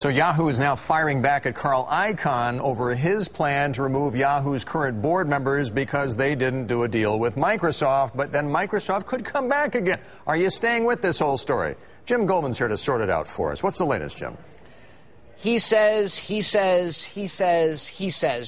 So Yahoo is now firing back at Carl Icahn over his plan to remove Yahoo's current board members because they didn't do a deal with Microsoft, but then Microsoft could come back again. Are you staying with this whole story? Jim Goldman's here to sort it out for us. What's the latest, Jim? He says.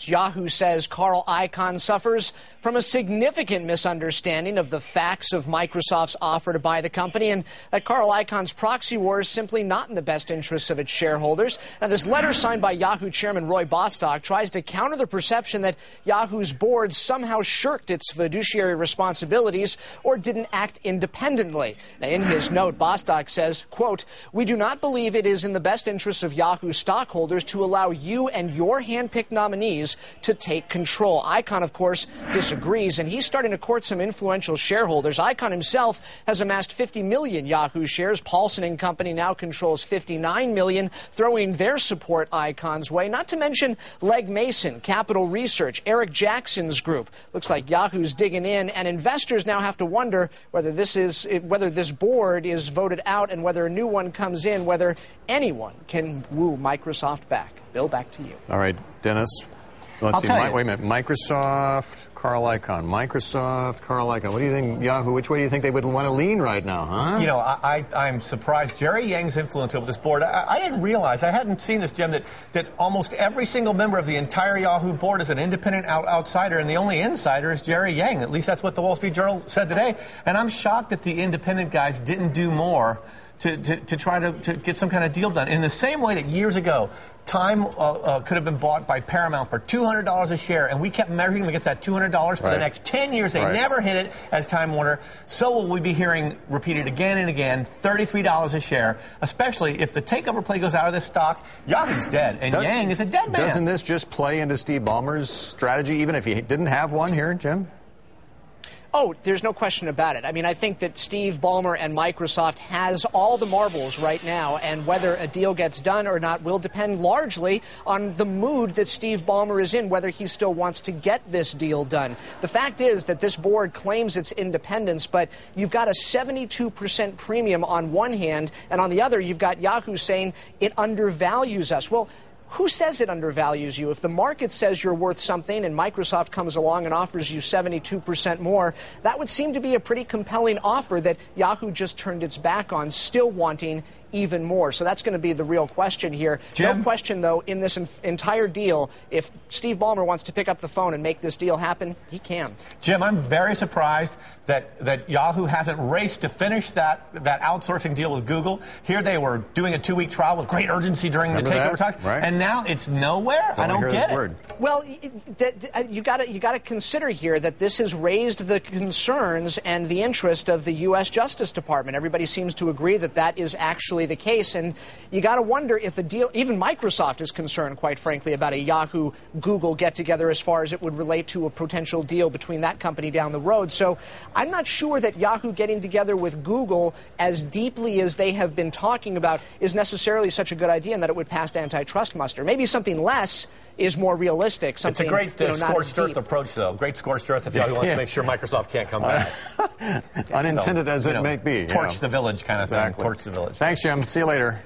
Yahoo says Carl Icahn suffers from a significant misunderstanding of the facts of Microsoft's offer to buy the company, and that Carl Icahn's proxy war is simply not in the best interests of its shareholders. Now, this letter signed by Yahoo chairman Roy Bostock tries to counter the perception that Yahoo's board somehow shirked its fiduciary responsibilities or didn't act independently. Now, in his note, Bostock says, quote, "We do not believe it is in the best interests of Yahoo stockholders to allow you and your hand-picked nominees to take control." Icahn, of course, disagrees, and he's starting to court some influential shareholders. Icahn himself has amassed 50 million Yahoo shares. Paulson and Company now controls 59 million, throwing their support Icahn's way. Not to mention Legg Mason, Capital Research, Eric Jackson's group. Looks like Yahoo's digging in, and investors now have to wonder whether this board is voted out and whether a new one comes in, whether anyone can woo Microsoft back. Bill, back to you. All right, Dennis. Let's see. Wait a minute. Microsoft, Carl Icahn. Microsoft, Carl Icahn. What do you think, Yahoo? Which way do you think they would want to lean right now, huh? You know, I'm surprised. Jerry Yang's influence over this board. I didn't realize, I hadn't seen this, Jim, that almost every single member of the entire Yahoo board is an independent outsider, and the only insider is Jerry Yang. At least that's what the Wall Street Journal said today. And I'm shocked that the independent guys didn't do more to try to get some kind of deal done. In the same way that years ago, Time could have been bought by Paramount for $200 a share, and we kept measuring them against that $200 for the next 10 years. They never hit it as Time Warner. So will we be hearing repeated again and again, $33 a share, especially if the takeover play goes out of this stock. Yahoo's dead, and Yang is a dead man. Doesn't this just play into Steve Ballmer's strategy, even if he didn't have one here, Jim? Oh, there's no question about it. I mean, I think that Steve Ballmer and Microsoft has all the marbles right now, and whether a deal gets done or not will depend largely on the mood that Steve Ballmer is in, whether he still wants to get this deal done. The fact is that this board claims its independence, but you've got a 72% premium on one hand, and on the other, you've got Yahoo saying it undervalues us. Well, who says it undervalues you? If the market says you're worth something and Microsoft comes along and offers you 72% more, that would seem to be a pretty compelling offer that Yahoo just turned its back on, still wanting even more. So that's going to be the real question here. Jim? No question, though, in this entire deal, if Steve Ballmer wants to pick up the phone and make this deal happen, he can. Jim, I'm very surprised that Yahoo hasn't raced to finish that outsourcing deal with Google. Here they were doing a 2-week trial with great urgency during the takeover talks, and now it's nowhere. I don't get it. Well, you got to consider here that this has raised the concerns and the interest of the U.S. Justice Department. Everybody seems to agree that that is actually the case, and you got to wonder if a deal, even Microsoft is concerned, quite frankly, about a Yahoo-Google get-together as far as it would relate to a potential deal between that company down the road. So I'm not sure that Yahoo getting together with Google as deeply as they have been talking about is necessarily such a good idea, and that it would pass antitrust muster. Maybe something less is more realistic. It's a great scorched earth approach, though. Great scorched earth if Yahoo wants to make sure Microsoft can't come back. Unintended as it may be. Torch the village kind of thing. Torch the village. Thanks, Jim. See you later.